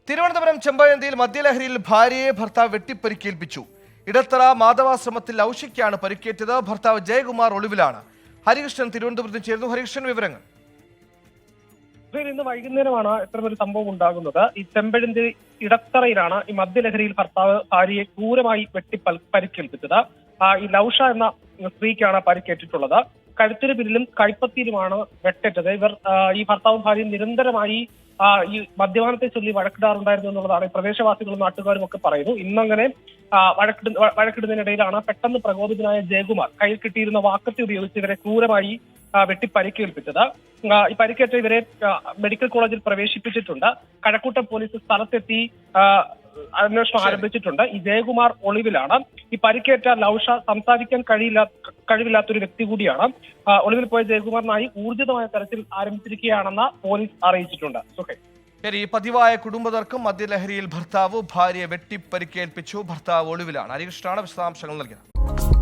തിരുവനന്തപുരം ചെമ്പഴന്തിയിൽ മദ്യലഹരിയിൽ ഭാര്യയെ ഭർത്താവ് വെട്ടിപ്പരിക്കേൽപ്പിച്ചു. ഇടത്തറ മാധവാശ്രമത്തിൽ ഔഷിക്കാണ് പരിക്കേറ്റത്. ഭർത്താവ് ജയകുമാർ ഒളിവിലാണ്. ഹരികൃഷ്ണൻ തിരുവനന്തപുരത്ത് ചേർന്നു. ഹരികൃഷ്ണൻ, വിവരങ്ങൾ. ഇന്ന് വൈകുന്നേരമാണ് ഇത്തരമൊരു സംഭവം ഉണ്ടാകുന്നത്. ഈ ചെമ്പഴന്തി ഇടത്തറയിലാണ് ഈ മദ്യലഹരിയിൽ ഭർത്താവ് ഭാര്യയെ ക്രൂരമായി പരിക്കേൽപ്പിച്ചത്. ഈ ലൗഷ എന്ന സ്ത്രീക്കാണ് പരിക്കേറ്റിട്ടുള്ളത്. കഴുത്തിന് പിന്നിലും കൈപ്പത്തിയിലുമാണ് വെട്ടേറ്റത്. ഇവർ ഈ ഭർത്താവും ഭാര്യയും നിരന്തരമായി ഈ മദ്യപാനത്തെ ചൊല്ലി വഴക്കിടാറുണ്ടായിരുന്നു എന്നുള്ളതാണ് പ്രദേശവാസികളും നാട്ടുകാരും ഒക്കെ പറയുന്നു. ഇന്നങ്ങനെ വഴക്കിടുന്നതിനിടയിലാണ് പെട്ടെന്ന് പ്രകോപിതനായ ജയകുമാർ കയ്യിൽ കിട്ടിയിരുന്ന വാക്കത്തി ഉപയോഗിച്ച് ഇവരെ ക്രൂരമായി വെട്ടി പരിക്കേൽപ്പിച്ചത്. ഈ പരിക്കേറ്റ ഇവരെ മെഡിക്കൽ കോളേജിൽ പ്രവേശിപ്പിച്ചിട്ടുണ്ട്. കഴക്കൂട്ടം പോലീസ് സ്ഥലത്തെത്തി അന്വേഷണം ആരംഭിച്ചിട്ടുണ്ട്. ഈ ജയകുമാർ ഒളിവിലാണ്. ഈ പരിക്കേറ്റ ലൗഷ സംസാരിക്കാൻ കഴിവില്ലാത്തൊരു വ്യക്തി കൂടിയാണ്. ഒളിവിൽ പോയ ജയകുമാറിനായി ഊർജിതമായ തരത്തിൽ ആരംഭിച്ചിരിക്കുകയാണെന്ന് പോലീസ് അറിയിച്ചിട്ടുണ്ട്. ശരി, പതിവായ കുടുംബതർക്കം, മദ്യലഹരിയിൽ ഭർത്താവ് ഭാര്യയെ വെട്ടിപ്പരിക്കേൽപ്പിച്ചു. ഭർത്താവ് ഒളിവിലാണ്. ഹരികൃഷ്ണനാണ് വിശദാംശങ്ങൾ നൽകിയത്.